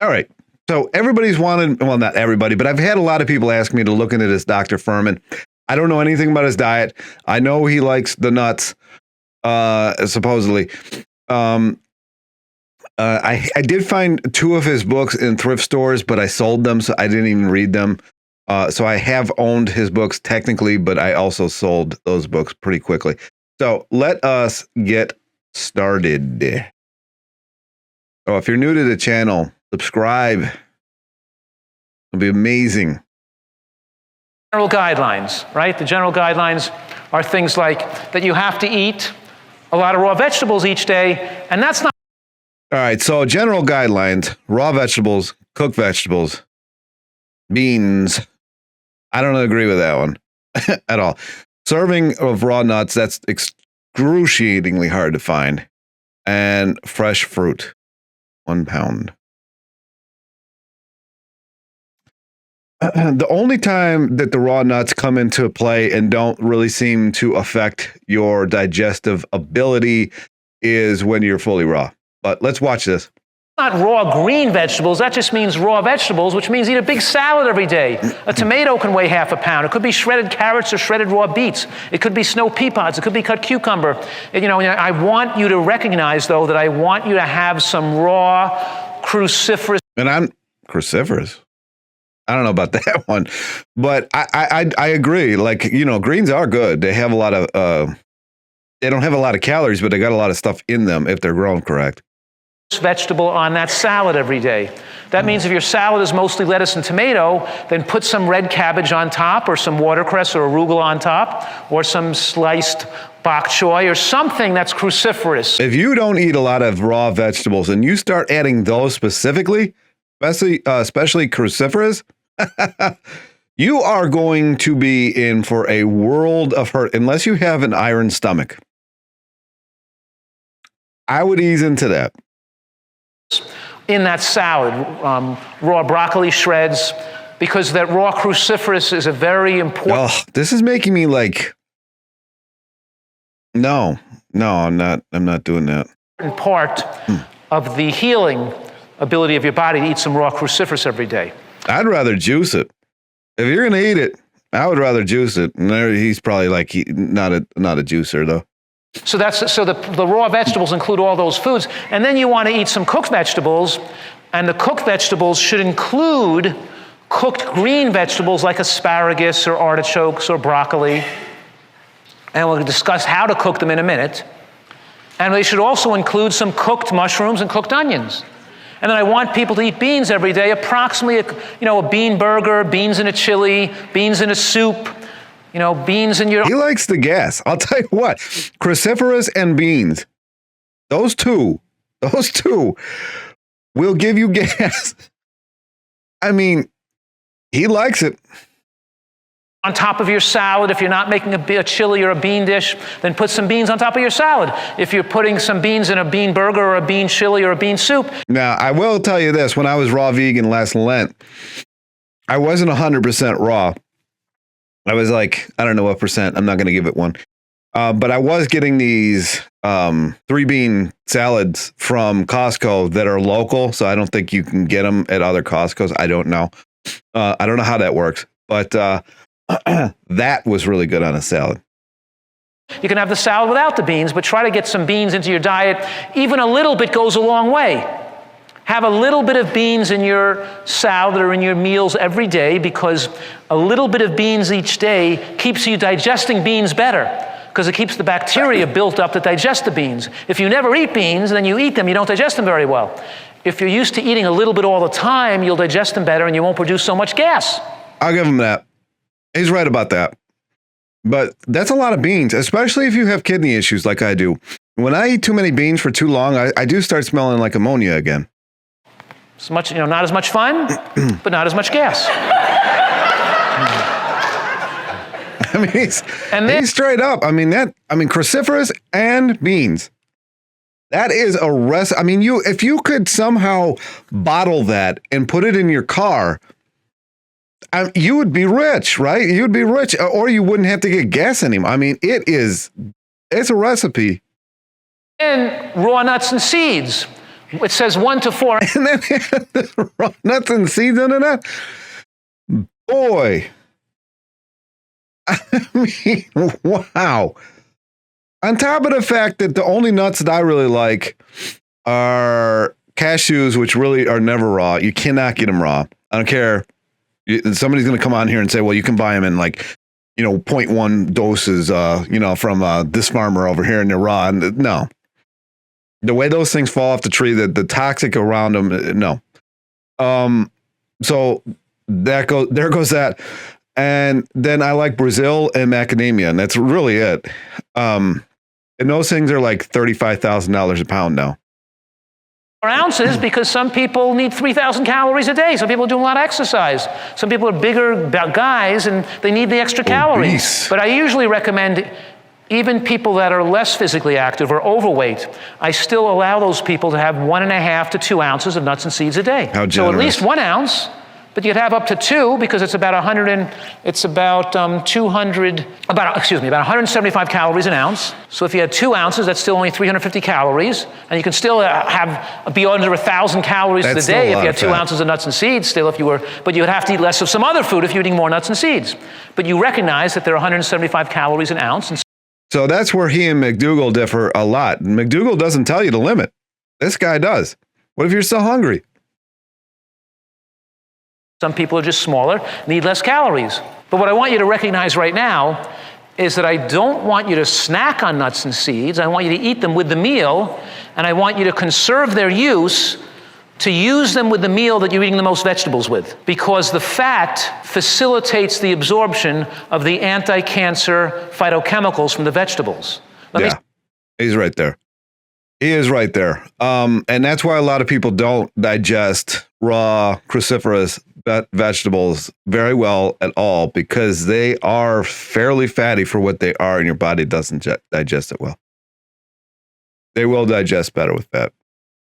All right. So everybody's wanted, well, not everybody, but I've had a lot of people ask me to look into this Dr. Fuhrman. I don't know anything about his diet. I know he likes the nuts, supposedly. I did find 2 of his books in thrift stores, but I sold them, so I didn't even read them. So I have owned his books technically, but I also sold those books pretty quickly. So let us get started. Oh, if you're new to the channel, subscribe. It'll be amazing. General guidelines, right? The general guidelines are things like that you have to eat a lot of raw vegetables each day, and that's not. All right, so general guidelines: raw vegetables, cooked vegetables, beans. I don't agree with that one at all. Serving of raw nuts, that's excruciatingly hard to find. And fresh fruit, 1 pound. The only time that the raw nuts come into play and don't really seem to affect your digestive ability is when you're fully raw. But let's watch this. Not raw green vegetables, that just means raw vegetables, which means eat a big salad every day. A tomato can weigh half a pound. It could be shredded carrots or shredded raw beets. It could be snow pea pods. It could be cut cucumber. You know, I want you to recognize, though, that I want you to have some raw cruciferous. And I'm cruciferous. I don't know about that one, but I agree. Like, you know, greens are good. They have a lot of, they don't have a lot of calories, but they got a lot of stuff in them if they're grown correct. Vegetable on that salad every day. That means if your salad is mostly lettuce and tomato, then put some red cabbage on top, or some watercress or arugula on top, or some sliced bok choy or something that's cruciferous. If you don't eat a lot of raw vegetables and you start adding those specifically, especially cruciferous, you are going to be in for a world of hurt unless you have an iron stomach. I would ease into that. In that salad, raw broccoli shreds, because that raw cruciferous is a very important. Oh, this is making me like, no, I'm not doing that. Part of the healing ability of your body to eat some raw cruciferous every day. I'd rather juice it. If you're gonna eat it, I would rather juice it. And he's probably like not a juicer though. So the raw vegetables include all those foods, and then you want to eat some cooked vegetables, and the cooked vegetables should include cooked green vegetables like asparagus or artichokes or broccoli, and we'll discuss how to cook them in a minute. And they should also include some cooked mushrooms and cooked onions. And then I want people to eat beans every day, approximately a bean burger, beans in a chili, beans in a soup. You know, beans in your... He likes the gas. I'll tell you what, cruciferous and beans, those two will give you gas. I mean, he likes it. On top of your salad, if you're not making a chili or a bean dish, then put some beans on top of your salad. If you're putting some beans in a bean burger or a bean chili or a bean soup. Now, I will tell you this, when I was raw vegan last Lent, I wasn't 100% raw. I was like, I don't know what percent. I'm not going to give it one. But I was getting these 3-bean salads from Costco that are local. So I don't think you can get them at other Costcos. I don't know. I don't know how that works. But that was really good on a salad. You can have the salad without the beans, but try to get some beans into your diet. Even a little bit goes a long way. Have a little bit of beans in your salad or in your meals every day, because a little bit of beans each day keeps you digesting beans better, because it keeps the bacteria built up that digest the beans. If you never eat beans, then you eat them, you don't digest them very well. If you're used to eating a little bit all the time, you'll digest them better and you won't produce so much gas. I'll give him that. He's right about that. But that's a lot of beans, especially if you have kidney issues like I do. When I eat too many beans for too long, I do start smelling like ammonia again. It's much, not as much fun, but not as much gas. I mean, he's straight up. I mean, cruciferous and beans. That is a recipe. I mean, if you could somehow bottle that and put it in your car, you would be rich, right? You'd be rich, or you wouldn't have to get gas anymore. I mean, it's a recipe. And raw nuts and seeds. It says 1 to 4. And then they had the raw nuts and seeds under that. Boy. I mean, wow. On top of the fact that the only nuts that I really like are cashews, which really are never raw. You cannot get them raw. I don't care. Somebody's going to come on here and say, well, you can buy them in like, 0.1 doses, from this farmer over here and they're raw. And no. The way those things fall off the tree, the toxic around them, no. So there goes that. And then I like Brazil and macadamia, and that's really it. And those things are like $35,000 a pound now. 4 ounces because some people need 3,000 calories a day. Some people are doing a lot of exercise. Some people are bigger guys and they need the extra calories. Obese. But I usually recommend even people that are less physically active or overweight, I still allow those people to have 1.5 to 2 ounces of nuts and seeds a day. How generous. So at least 1 ounce, but you'd have up to 2 because it's about 175 calories an ounce. So if you had 2 ounces, that's still only 350 calories, and you can still be under 1,000 calories a day if you had 2 ounces of nuts and seeds. But you would have to eat less of some other food if you're eating more nuts and seeds. But you recognize that there are 175 calories an ounce. And so that's where he and McDougall differ a lot. McDougall doesn't tell you the limit. This guy does. What if you're still hungry? some people are just smaller, need less calories. But what I want you to recognize right now is that I don't want you to snack on nuts and seeds. I want you to eat them with the meal, and I want you to conserve their use to use them with the meal that you're eating the most vegetables with, because the fat facilitates the absorption of the anti-cancer phytochemicals from the vegetables. He's right there. He is right there. And that's why a lot of people don't digest raw cruciferous vegetables very well at all, because they are fairly fatty for what they are, and your body doesn't digest it well. They will digest better with fat.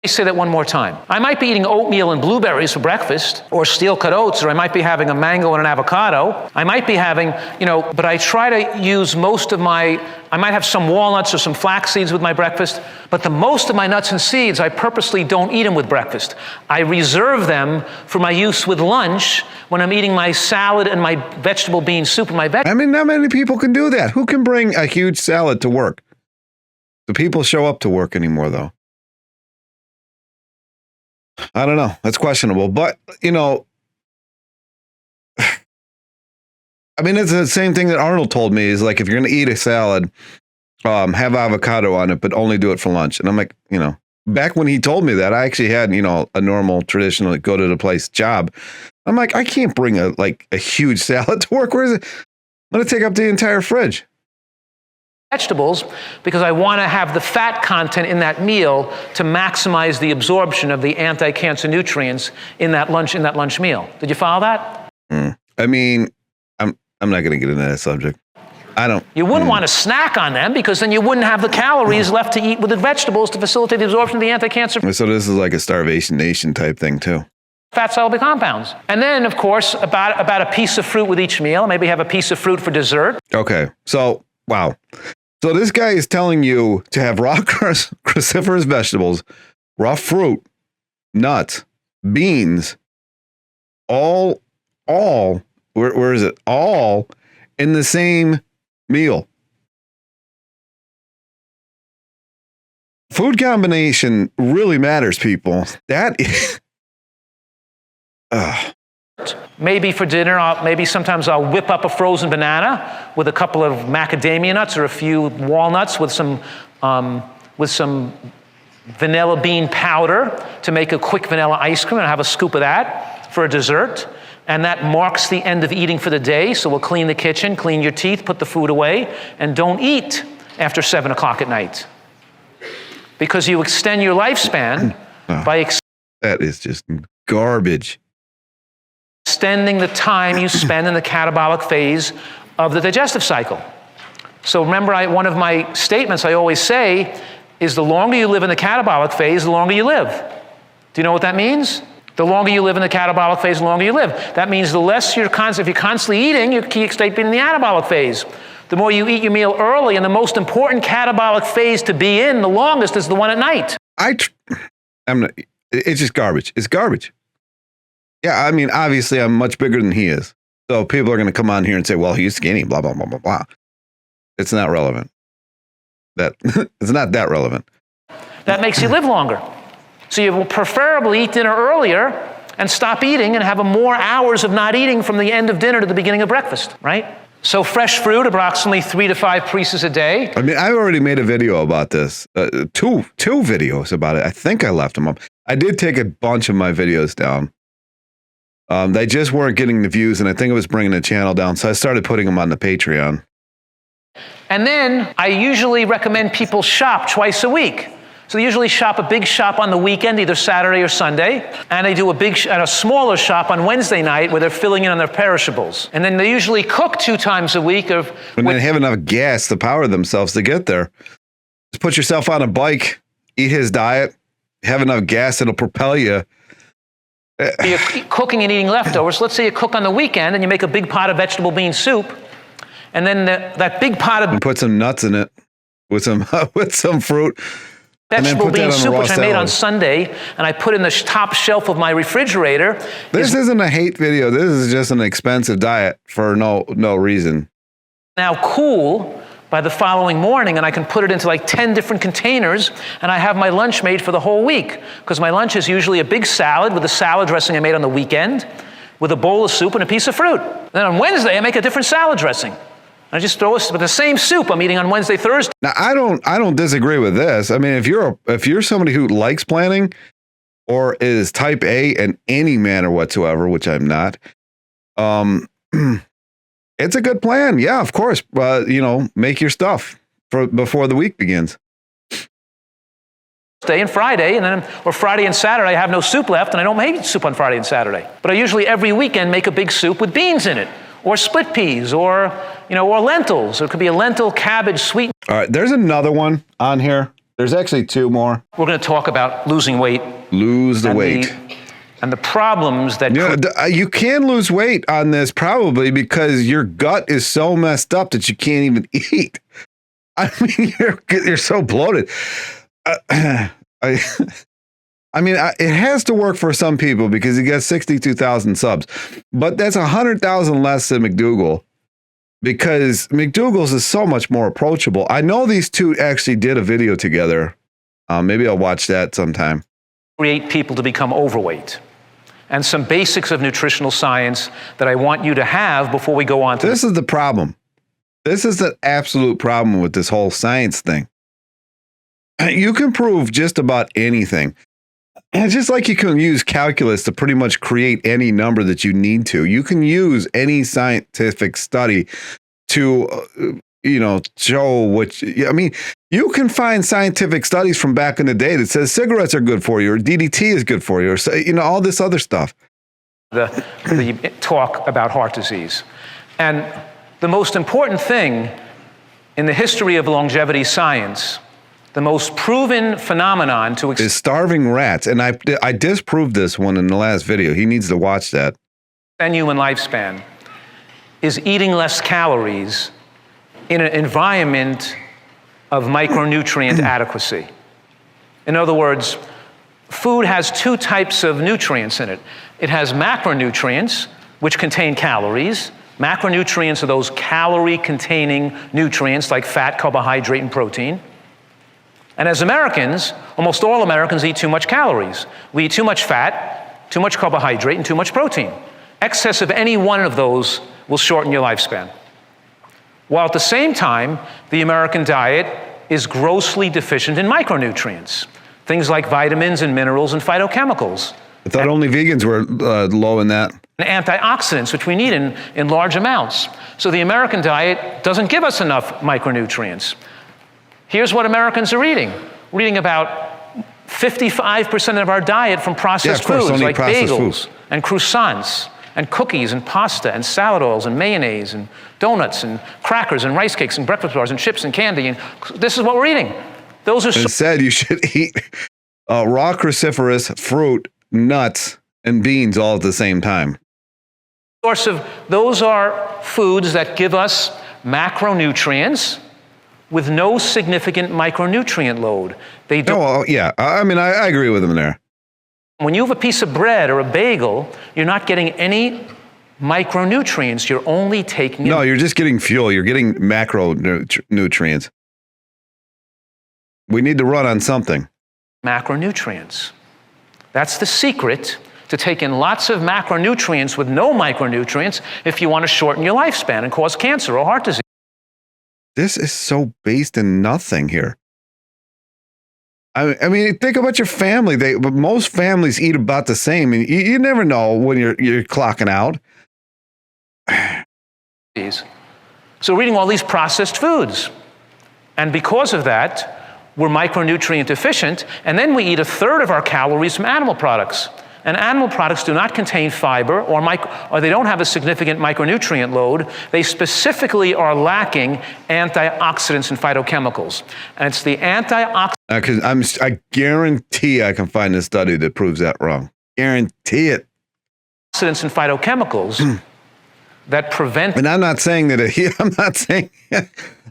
Let me say that one more time. I might be eating oatmeal and blueberries for breakfast, or steel-cut oats, or I might be having a mango and an avocado. I might be having, but I try to use most of I might have some walnuts or some flax seeds with my breakfast, but the most of my nuts and seeds, I purposely don't eat them with breakfast. I reserve them for my use with lunch when I'm eating my salad and my vegetable bean soup and my I mean, not many people can do that. Who can bring a huge salad to work? Do people show up to work anymore, though? I don't know. That's questionable. But, I mean, it's the same thing that Arnold told me is like, if you're going to eat a salad, have avocado on it, but only do it for lunch. And I'm like, back when he told me that, I actually had, a normal traditional go to the place job. I'm like, I can't bring a huge salad to work. Where is it? I'm going to take up the entire fridge. Vegetables, because I want to have the fat content in that meal to maximize the absorption of the anti-cancer nutrients in that lunch meal. Did you follow that? I mean, I'm not going to get into that subject. You wouldn't want to snack on them, because then you wouldn't have the calories left to eat with the vegetables to facilitate the absorption of the anti-cancer. So this is like a starvation nation type thing too. Fat soluble compounds. And then, of course, about a piece of fruit with each meal. Maybe have a piece of fruit for dessert. Okay. So, wow. So this guy is telling you to have raw cruciferous vegetables, raw fruit, nuts, beans, all, where is it? All in the same meal. Food combination really matters, people. That is... Maybe for dinner, maybe sometimes I'll whip up a frozen banana with a couple of macadamia nuts or a few walnuts with some vanilla bean powder to make a quick vanilla ice cream, and I'll have a scoop of that for a dessert. And that marks the end of eating for the day. So we'll clean the kitchen, clean your teeth, put the food away, and don't eat after 7 o'clock at night, because you extend your lifespan by that is just garbage. Extending the time you spend in the catabolic phase of the digestive cycle. So remember, one of my statements I always say is the longer you live in the catabolic phase, the longer you live. Do you know what that means? The longer you live in the catabolic phase, the longer you live. That means the less if you're constantly eating, you keep staying in the anabolic phase. The more you eat your meal early, and the most important catabolic phase to be in, the longest, is the one at night. I It's just garbage. It's garbage. Yeah, I mean, obviously, I'm much bigger than he is. So people are going to come on here and say, well, he's skinny, blah, blah, blah, blah, blah. It's not relevant. It's not that relevant. That makes you live longer. So you will preferably eat dinner earlier and stop eating and have more hours of not eating from the end of dinner to the beginning of breakfast, right? So fresh fruit, approximately 3 to 5 pieces a day. I mean, I already made a video about this, two videos about it. I think I left them up. I did take a bunch of my videos down. They just weren't getting the views, and I think it was bringing the channel down. So I started putting them on the Patreon. And then I usually recommend people shop twice a week. So they usually shop a big shop on the weekend, either Saturday or Sunday, and they do a smaller shop on Wednesday night where they're filling in on their perishables. And then they usually cook 2 times a week. And they have enough gas to power themselves to get there. Just put yourself on a bike, eat his diet, have enough gas, it'll propel you. You're cooking and eating leftovers. Let's say you cook on the weekend and you make a big pot of vegetable bean soup, and then that big pot of... And put some nuts in it with some fruit. Vegetable bean soup, which I made on Sunday, and I put in the top shelf of my refrigerator. This isn't a hate video. This is just an expensive diet for no reason. Now cool by the following morning, and I can put it into like 10 different containers, and I have my lunch made for the whole week, because my lunch is usually a big salad with a salad dressing I made on the weekend, with a bowl of soup and a piece of fruit. And then on Wednesday, I make a different salad dressing. I just throw it with the same soup I'm eating on Wednesday, Thursday. Now, I don't disagree with this. I mean, if you're somebody who likes planning or is type A in any manner whatsoever, which I'm not, it's a good plan. Yeah, of course. Make your stuff before the week begins. Thursday and Friday, or Friday and Saturday, I have no soup left, and I don't make soup on Friday and Saturday. But I usually every weekend make a big soup with beans in it, or split peas, or lentils. It could be a lentil, cabbage, sweet. All right, there's another one on here. There's actually 2 more. We're going to talk about losing weight. Lose the weight. And the problems that... You can lose weight on this probably because your gut is so messed up that you can't even eat. I mean, you're so bloated. It has to work for some people because he gets 62,000 subs, but that's 100,000 less than McDougal because McDougal's is so much more approachable. I know these two actually did a video together. Maybe I'll watch that sometime. Create people to become overweight, and some basics of nutritional science that I want you to have before we go on to this. Is the problem. This is the absolute problem with this whole science thing. You can prove just about anything. And just like you can use calculus to pretty much create any number that you need to, you can use any scientific study to, show what, you can find scientific studies from back in the day that says cigarettes are good for you, or DDT is good for you, or, all this other stuff. The talk about heart disease. And the most important thing in the history of longevity science, the most proven phenomenon is starving rats. And I disproved this one in the last video. He needs to watch that. And human lifespan is eating less calories in an environment of micronutrient adequacy. In other words, food has 2 types of nutrients in it. It has macronutrients, which contain calories. Macronutrients are those calorie-containing nutrients like fat, carbohydrate, and protein. And as Americans, almost all Americans eat too much calories. We eat too much fat, too much carbohydrate, and too much protein. Excess of any one of those will shorten your lifespan. While at the same time, the American diet is grossly deficient in micronutrients, things like vitamins and minerals and phytochemicals. I thought only vegans were low in that. And antioxidants, which we need in large amounts. So the American diet doesn't give us enough micronutrients. Here's what Americans are eating. We're eating about 55% of our diet from processed foods like bagels and croissants and cookies and pasta and salad oils and mayonnaise and donuts and crackers and rice cakes and breakfast bars and chips and candy. And this is what we're eating. Those are... It said you should eat raw cruciferous fruit, nuts, and beans all at the same time. Those are foods that give us macronutrients, with no significant micronutrient load. They don't. Oh, yeah. I mean, I agree with him there. When you have a piece of bread or a bagel, you're not getting any micronutrients. You're only taking. No, you're just getting fuel. You're getting macronutrients. We need to run on something. Macronutrients. That's the secret to take in lots of macronutrients with no micronutrients if you want to shorten your lifespan and cause cancer or heart disease. This is so based in nothing here. I mean, think about your family. But most families eat about the same, and you never know when you're clocking out. So we're eating all these processed foods, and because of that, we're micronutrient deficient, and then we eat a third of our calories from animal products. And animal products do not contain fiber or they don't have a significant micronutrient load. They specifically are lacking antioxidants and phytochemicals. And it's the antioxidants. I guarantee I can find a study that proves that wrong. Guarantee it. Antioxidants and phytochemicals that prevent. And I'm not saying that.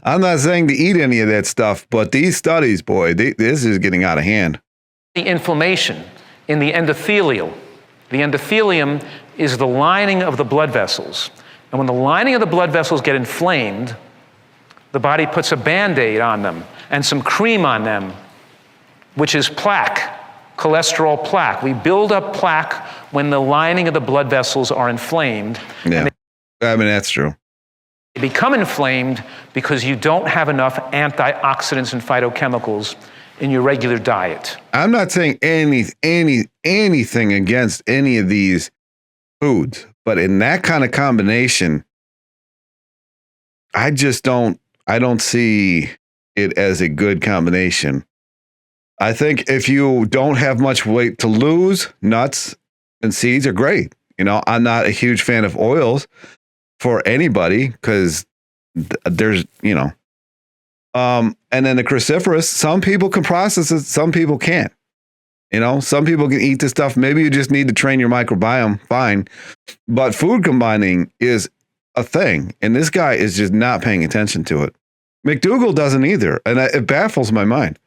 I'm not saying to eat any of that stuff. But these studies, boy, this is getting out of hand. The inflammation in the endothelial. The endothelium is the lining of the blood vessels. And when the lining of the blood vessels get inflamed, the body puts a Band-Aid on them and some cream on them, which is plaque, cholesterol plaque. We build up plaque when the lining of the blood vessels are inflamed. Yeah, I mean, that's true. They become inflamed because you don't have enough antioxidants and phytochemicals in your regular diet. I'm not saying anything against any of these foods, but in that kind of combination, I don't see it as a good combination. I think if you don't have much weight to lose, nuts and seeds are great. You know, I'm not a huge fan of oils for anybody because there's, you know, and then the cruciferous, some people can process it, some people can't. You know, some people can eat this stuff. Maybe you just need to train your microbiome, fine. But food combining is a thing, and this guy is just not paying attention to it. McDougall doesn't either, and it baffles my mind.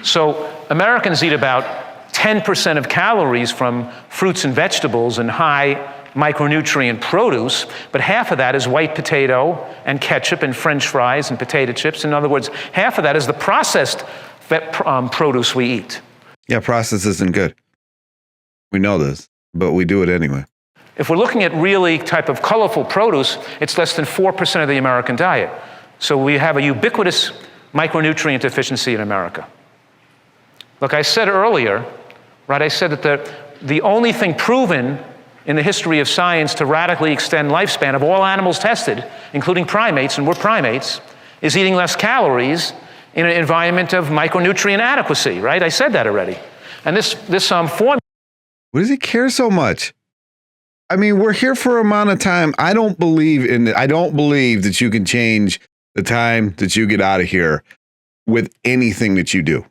So Americans eat about 10% of calories from fruits and vegetables and high micronutrient produce, but half of that is white potato and ketchup and French fries and potato chips. In other words, half of that is the processed produce we eat. Yeah, processed isn't good. We know this, but we do it anyway. If we're looking at really type of colorful produce, it's less than 4% of the American diet. So we have a ubiquitous micronutrient deficiency in America. Look, I said earlier, right, I said that the only thing proven in the history of science to radically extend lifespan of all animals tested, including primates, and we're primates, is eating less calories in an environment of micronutrient adequacy, right? I said that already. And this formula. What does he care so much? I mean, we're here for an amount of time. I don't believe that you can change the time that you get out of here with anything that you do.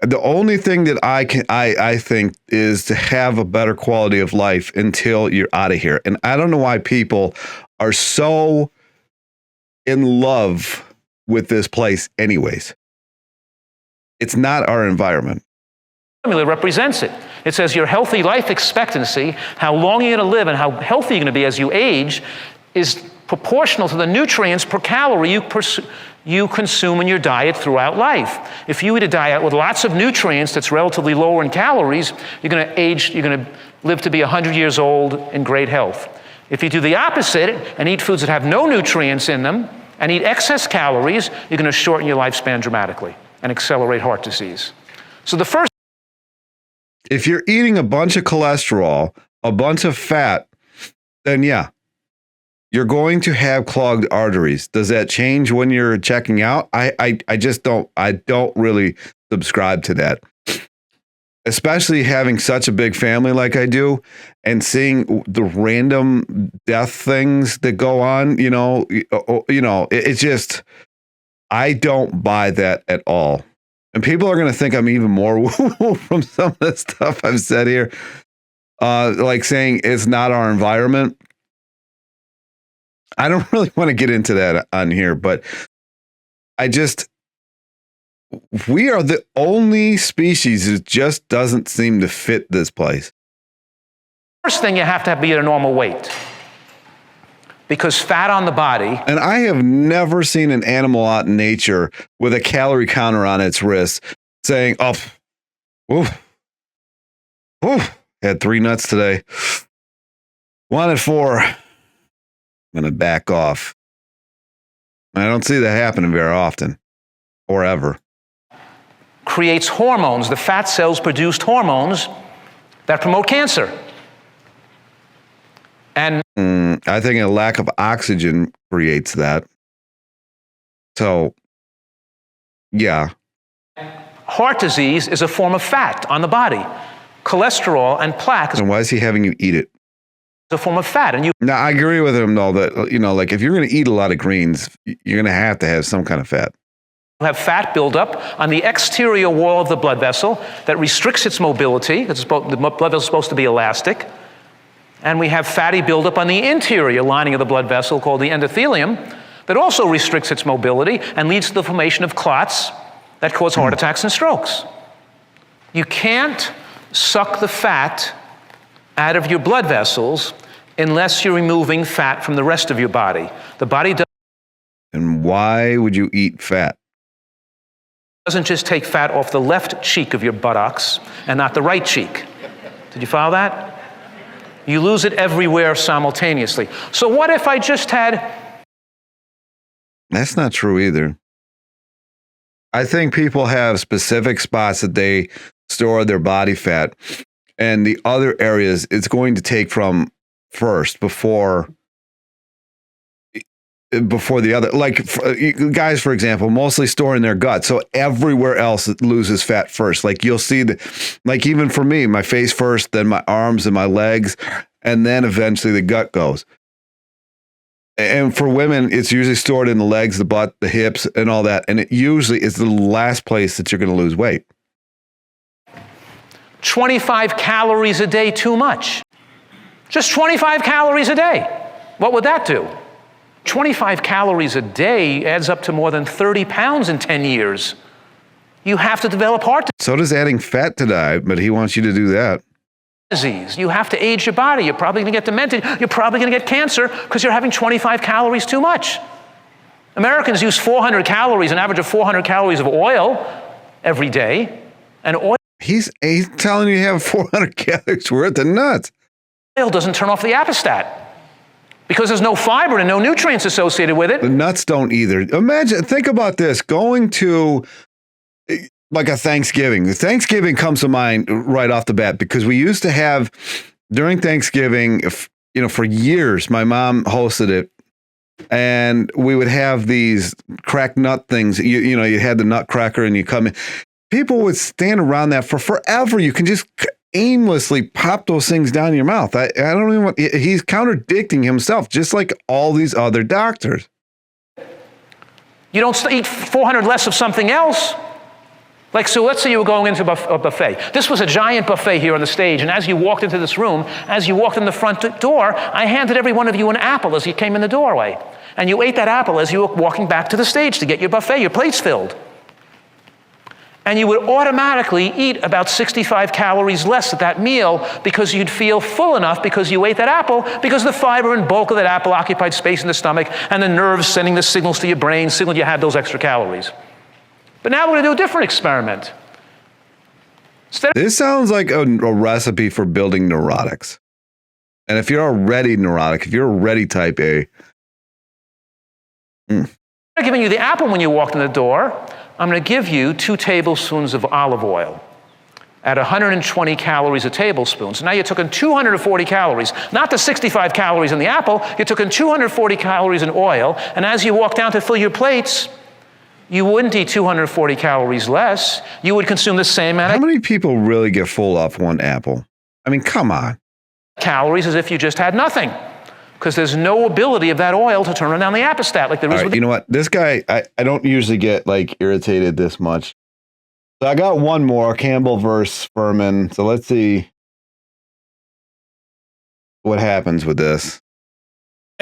The only thing that I think is to have a better quality of life until you're out of here. And I don't know why people are so in love with this place anyways. It's not our environment. Formula represents it. It says your healthy life expectancy, how long you're going to live and how healthy you're going to be as you age, is proportional to the nutrients per calorie you consume in your diet throughout life. If you eat a diet with lots of nutrients that's relatively lower in calories, you're going to live to be 100 years old in great health. If you do the opposite and eat foods that have no nutrients in them and eat excess calories, you're going to shorten your lifespan dramatically and accelerate heart disease. So the first. If you're eating a bunch of cholesterol, a bunch of fat, then yeah, you're going to have clogged arteries. Does that change when you're checking out? I just don't. I don't really subscribe to that. Especially having such a big family like I do and seeing the random death things that go on, it's just, I don't buy that at all. And people are going to think I'm even more woo-woo from some of the stuff I've said here. Like saying it's not our environment. I don't really want to get into that on here, but we are the only species that just doesn't seem to fit this place. First thing, you have to be at a normal weight. Because fat on the body. And I have never seen an animal out in nature with a calorie counter on its wrist saying, oh, had 3 nuts today. Wanted 4. I'm going to back off. I don't see that happening very often or ever. Creates hormones. The fat cells produced hormones that promote cancer. And I think a lack of oxygen creates that. So, yeah. Heart disease is a form of fat on the body. Cholesterol and plaque is And why is he having you eat it? a form of fat. And Now, I agree with him, though, that, you know, like if you're going to eat a lot of greens, you're going to have some kind of fat. you have fat buildup on the exterior wall of the blood vessel that restricts its mobility, because the blood vessel is supposed to be elastic. And we have fatty buildup on the interior lining of the blood vessel called the endothelium that also restricts its mobility and leads to the formation of clots that cause heart attacks and strokes. You can't suck the fat out of your blood vessels unless you're removing fat from the rest of your body. The body And why would you eat fat? doesn't just take fat off the left cheek of your buttocks and not the right cheek. Did you follow that? You lose it everywhere simultaneously. So what if I just had... That's not true either. I think people have specific spots that they store their body fat, and the other areas it's going to take from first before the other. Like guys, for example, mostly store in their gut, so everywhere else it loses fat first. Like you'll see like even for me, my face first, then my arms and my legs, and then eventually the gut goes. And for women, it's usually stored in the legs, the butt, the hips, and all that. And it usually is the last place that you're going to lose weight. 25 calories a day too much. Just 25 calories a day. What would that do? 25 calories a day adds up to more than 30 pounds in 10 years. You have to develop heart So does adding fat to diet, but he wants you to do that. disease. You have to age your body. You're probably going to get demented. You're probably going to get cancer because you're having 25 calories too much. Americans use 400 calories, an average of 400 calories of oil every day. And He's telling you have 400 calories worth of nuts. oil doesn't turn off the appestat because there's no fiber and no nutrients associated with it. The nuts don't either. Think about this, going to like a Thanksgiving. Thanksgiving comes to mind right off the bat because we used to have during Thanksgiving, for years, my mom hosted it, and we would have these cracked nut things. You had the nutcracker and you come in. People would stand around that for forever. You can just aimlessly pop those things down your mouth. I don't even want, he's contradicting himself, just like all these other doctors. You don't eat 400 less of something else. Like, so let's say you were going into a buffet. This was a giant buffet here on the stage, and as you walked into this room, as you walked in the front door, I handed every one of you an apple as you came in the doorway. And you ate that apple as you were walking back to the stage to get your buffet, your plates filled. And you would automatically eat about 65 calories less at that meal because you'd feel full enough because you ate that apple, because the fiber and bulk of that apple occupied space in the stomach, and the nerves sending the signals to your brain signaled you had those extra calories. But now we're going to do a different experiment. This sounds like a recipe for building neurotics. And if you're already neurotic, if you're already type A. I'm giving you the apple when you walked in the door. I'm going to give you 2 tablespoons of olive oil at 120 calories a tablespoon. So now you took in 240 calories, not the 65 calories in the apple. You took in 240 calories in oil. And as you walk down to fill your plates, you wouldn't eat 240 calories less. You would consume the same amount. How many people really get full off one apple? I mean, come on. Calories as if you just had nothing, because there's no ability of that oil to turn down the appestat like there is with you know what? This guy, I don't usually get like irritated this much. So I got one more, Campbell versus FUHRMAN. So let's see what happens with this.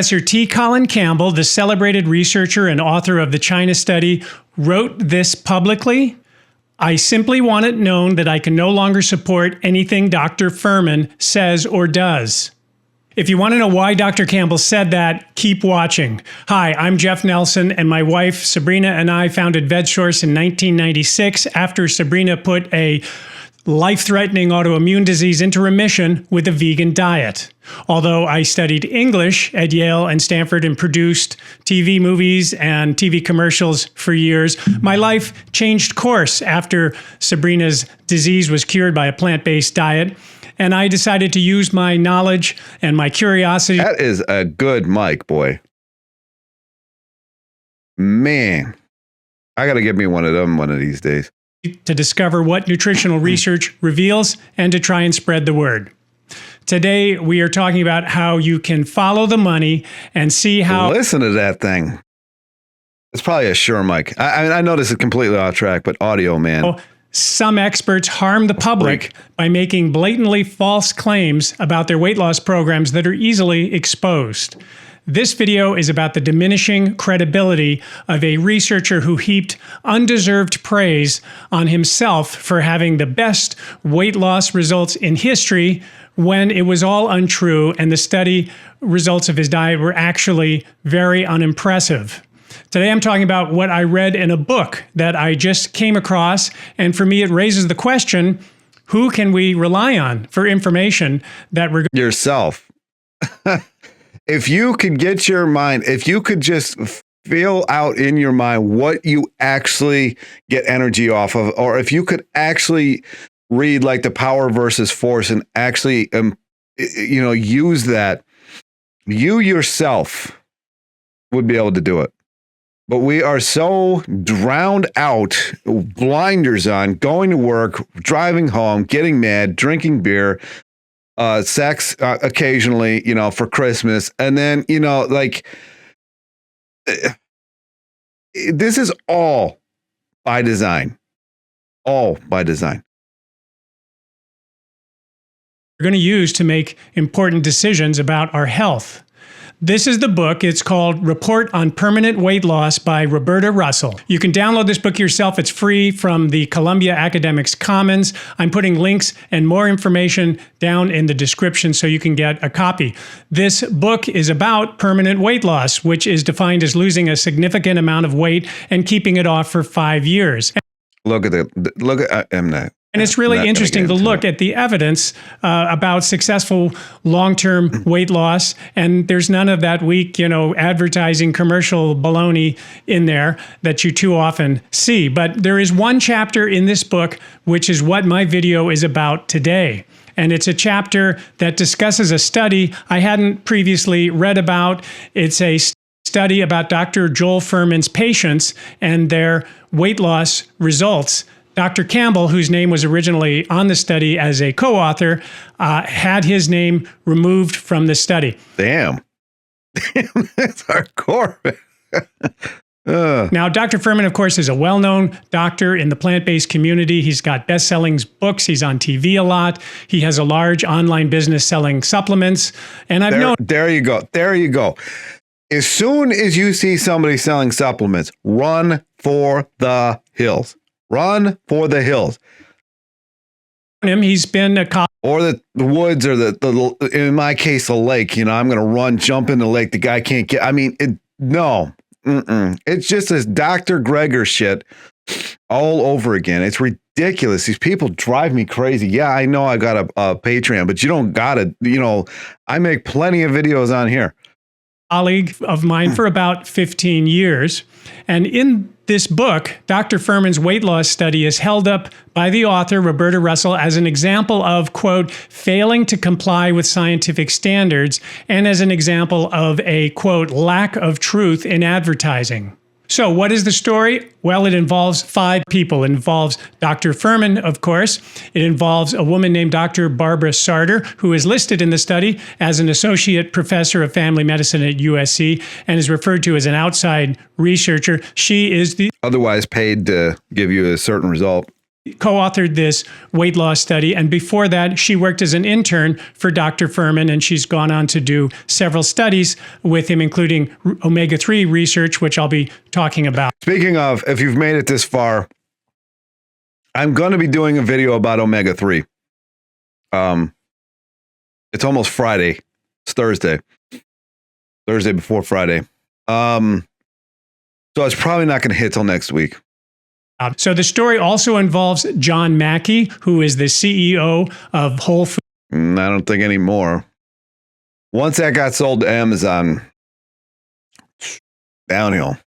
Professor T. Collin Campbell, the celebrated researcher and author of the China study, wrote this publicly. I simply want it known that I can no longer support anything Dr. FUHRMAN says or does. If you want to know why Dr. Campbell said that, keep watching. Hi, I'm Jeff Nelson, and my wife Sabrina and I founded VegSource in 1996 after Sabrina put a life-threatening autoimmune disease into remission with a vegan diet. Although I studied English at Yale and Stanford and produced TV movies and TV commercials for years, my life changed course after Sabrina's disease was cured by a plant-based diet. And I decided to use my knowledge and my curiosity. That is a good mic, boy. Man, I got to get me one of them one of these days. To discover what nutritional research reveals and to try and spread the word. Today, we are talking about how you can follow the money and see how... Listen to that thing. It's probably a Shure mic. I know this is completely off track, but audio, man. Some experts harm the public by making blatantly false claims about their weight loss programs that are easily exposed. This video is about the diminishing credibility of a researcher who heaped undeserved praise on himself for having the best weight loss results in history when it was all untrue and the study results of his diet were actually very unimpressive. Today I'm talking about what I read in a book that I just came across, and for me it raises the question, who can we rely on for information that we're... Yourself. If you could get your mind, if you could just feel out in your mind what you actually get energy off of, or if you could actually read like the power versus force and actually, use that, you yourself would be able to do it. But we are so drowned out, blinders on, going to work, driving home, getting mad, drinking beer, sex occasionally, for Christmas. And then, this is all by design. All by design. We're going to use to make important decisions about our health. This is the book. It's called Report on Permanent Weight Loss by Roberta Russell. You can download this book yourself. It's free from the Columbia Academics Commons. I'm putting links and more information down in the description so you can get a copy. This book is about permanent weight loss, which is defined as losing a significant amount of weight and keeping it off for 5 years. And it's really interesting to look at the evidence about successful long-term weight loss. And there's none of that weak, advertising commercial baloney in there that you too often see. But there is one chapter in this book, which is what my video is about today. And it's a chapter that discusses a study I hadn't previously read about. It's a study about Dr. Joel Fuhrman's patients and their weight loss results. Dr. Campbell, whose name was originally on the study as a co-author, had his name removed from the study. Damn. That's hardcore. Now, Dr. Fuhrman, of course, is a well-known doctor in the plant-based community. He's got best-selling books. He's on TV a lot. He has a large online business selling supplements. And I've known... There you go. There you go. As soon as you see somebody selling supplements, run for the hills. Run for the hills. He's been a cop. Or the woods, or the in my case, the lake. I'm going to run, jump in the lake. The guy can't get. No. It's just this Dr. Greger shit all over again. It's ridiculous. These people drive me crazy. Yeah, I know I got a Patreon, but you don't got it. I make plenty of videos on here. Colleague of mine for about 15 years. And in this book, Dr. Fuhrman's weight loss study is held up by the author, Roberta Russell, as an example of, quote, failing to comply with scientific standards, and as an example of a, quote, lack of truth in advertising. So what is the story? Well, it involves 5 people. It involves Dr. Fuhrman, of course. It involves a woman named Dr. Barbara Sarter, who is listed in the study as an associate professor of family medicine at USC and is referred to as an outside researcher. She is the... Otherwise paid to give you a certain result. co-authored this weight loss study. And before that, she worked as an intern for Dr. Fuhrman, and she's gone on to do several studies with him, including omega-3 research, which I'll be talking about. Speaking of, if you've made it this far, I'm going to be doing a video about omega-3. It's almost Friday. It's Thursday before Friday. So it's probably not going to hit till next week. So the story also involves John Mackey, who is the CEO of Whole Foods. I don't think anymore. Once that got sold to Amazon, downhill.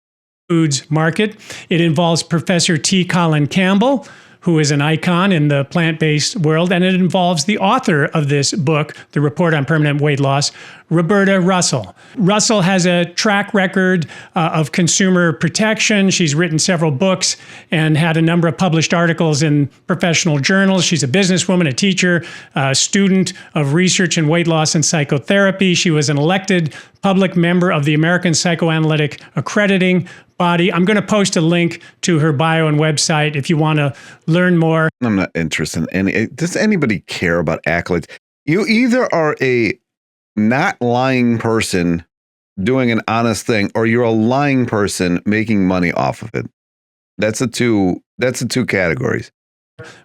Foods market. It involves Professor T. Collin Campbell, who is an icon in the plant-based world, and it involves the author of this book, The Report on Permanent Weight Loss, Roberta Russell. Russell has a track record of consumer protection. She's written several books and had a number of published articles in professional journals. She's a businesswoman, a teacher, a student of research in weight loss and psychotherapy. She was an elected public member of the American Psychoanalytic Accrediting Body. I'm going to post a link to her bio and website if you want to learn more. I'm not interested in any. Does anybody care about accolades? You either are a not lying person doing an honest thing, or you're a lying person making money off of it. That's the two categories.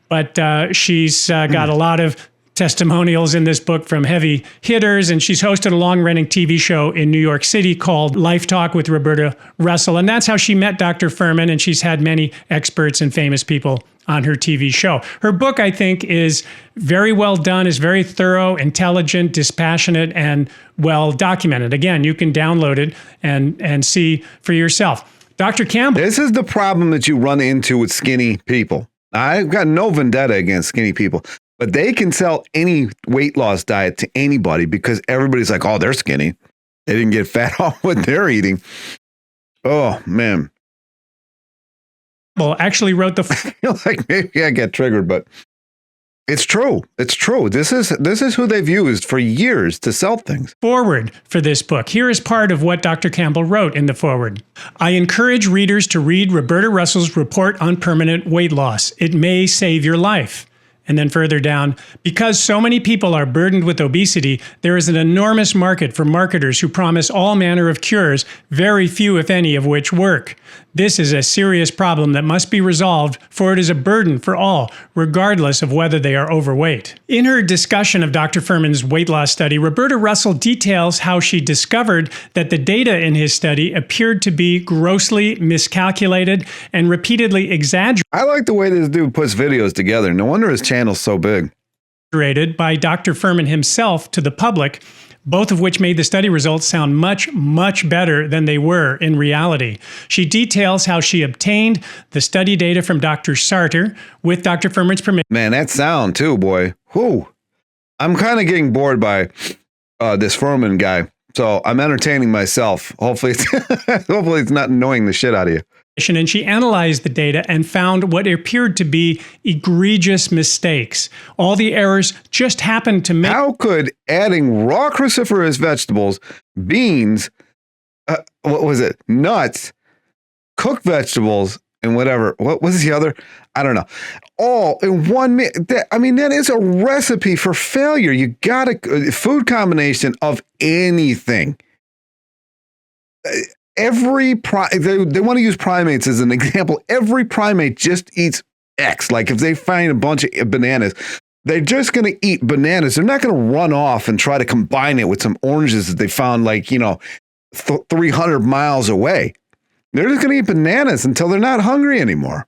But she's got a lot of testimonials in this book from heavy hitters, and she's hosted a long-running TV show in New York City called Life Talk with Roberta Russell, and that's how she met Dr. Fuhrman, and she's had many experts and famous people on her TV show. Her book, I think, is very well done, is very thorough, intelligent, dispassionate, and well documented. Again, you can download it and see for yourself. Dr. Campbell. This is the problem that you run into with skinny people. I've got no vendetta against skinny people, but they can sell any weight loss diet to anybody because everybody's like, oh, they're skinny. They didn't get fat off what they're eating. Oh, man. Well, actually wrote the... I feel like maybe I get triggered, but it's true. It's true. This is who they've used for years to sell things. Forward for this book. Here is part of what Dr. Campbell wrote in the forward. I encourage readers to read Roberta Russell's Report on Permanent Weight Loss. It may save your life. And then further down, because so many people are burdened with obesity, there is an enormous market for marketers who promise all manner of cures, very few, if any, of which work. This is a serious problem that must be resolved, for it is a burden for all, regardless of whether they are overweight. In her discussion of Dr. Fuhrman's weight loss study, Roberta Russell details how she discovered that the data in his study appeared to be grossly miscalculated and repeatedly exaggerated. I like the way this dude puts videos together. No wonder his channel's so big. By Dr. Fuhrman himself to the public, both of which made the study results sound much, much better than they were in reality. She details how she obtained the study data from Dr. Sartor with Dr. Fuhrman's permission. Man, that sound too, boy. Whew. I'm kind of getting bored by this Fuhrman guy, so I'm entertaining myself. Hopefully it's not annoying the shit out of you. And she analyzed the data and found what appeared to be egregious mistakes. All the errors just happened to make... How could adding raw cruciferous vegetables, beans, what was it, nuts, cooked vegetables, and whatever, what was the other? I don't know. All in one meal. That is a recipe for failure. You got a food combination of anything. They want to use primates as an example. Every primate just eats X. Like if they find a bunch of bananas, they're just going to eat bananas. They're not going to run off and try to combine it with some oranges that they found 300 miles away. They're just going to eat bananas until they're not hungry anymore.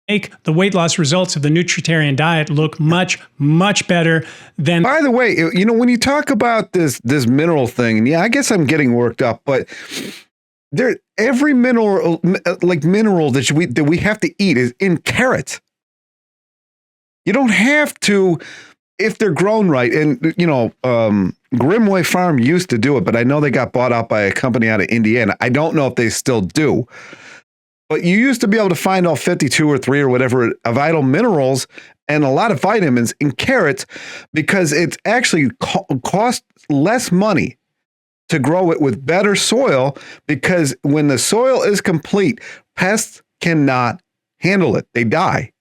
Make the weight loss results of the nutritarian diet look much, much better than... By the way, when you talk about this mineral thing, and yeah, I guess I'm getting worked up, but... every mineral that we have to eat is in carrots. You don't have to, if they're grown right. And Grimway Farm used to do it, but I know they got bought out by a company out of Indiana. I don't know if they still do. But you used to be able to find all 52 or 3 or whatever vital minerals and a lot of vitamins in carrots because it's actually cost less money to grow it with better soil, because when the soil is complete, pests cannot handle it. They die.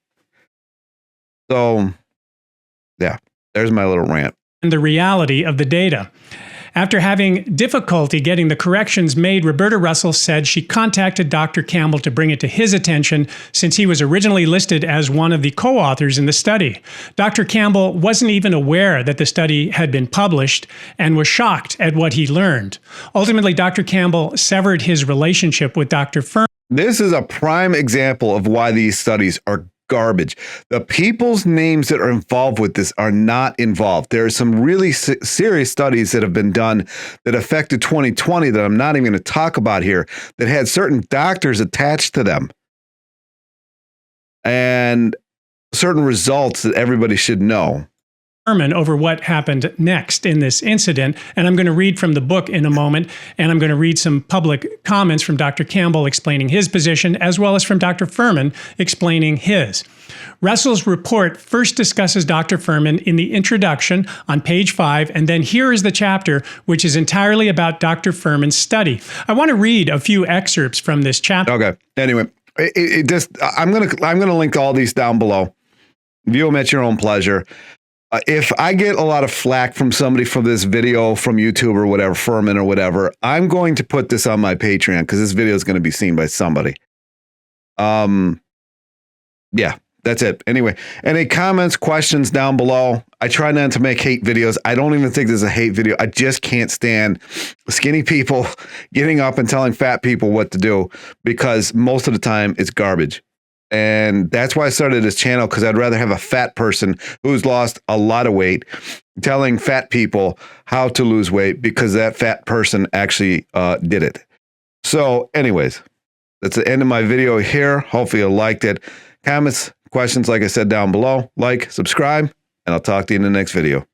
So, yeah, there's my little rant. And the reality of the data. After having difficulty getting the corrections made, Roberta Russell said she contacted Dr. Campbell to bring it to his attention since he was originally listed as one of the co-authors in the study. Dr. Campbell wasn't even aware that the study had been published and was shocked at what he learned. Ultimately, Dr. Campbell severed his relationship with Dr. Fuhrman. This is a prime example of why these studies are garbage. The people's names that are involved with this are not involved. There are some really serious studies that have been done that affected 2020 that I'm not even going to talk about here, that had certain doctors attached to them and certain results that everybody should know. Over what happened next in this incident. And I'm going to read from the book in a moment, and I'm going to read some public comments from Dr. Campbell explaining his position, as well as from Dr. Fuhrman explaining his. Russell's report first discusses Dr. Fuhrman in the introduction on page 5, and then here is the chapter, which is entirely about Dr. Fuhrman's study. I want to read a few excerpts from this chapter. Okay. Anyway, I'm gonna link all these down below. View them at your own pleasure. If I get a lot of flack from somebody for this video from YouTube or whatever, Fuhrman or whatever, I'm going to put this on my Patreon because this video is going to be seen by somebody. Yeah, that's it. Anyway, any comments, questions down below? I try not to make hate videos. I don't even think this is a hate video. I just can't stand skinny people getting up and telling fat people what to do because most of the time it's garbage. And that's why I started this channel, because I'd rather have a fat person who's lost a lot of weight telling fat people how to lose weight because that fat person actually did it. So anyways, that's the end of my video here. Hopefully you liked it. Comments, questions, like I said, down below. Like, subscribe, and I'll talk to you in the next video.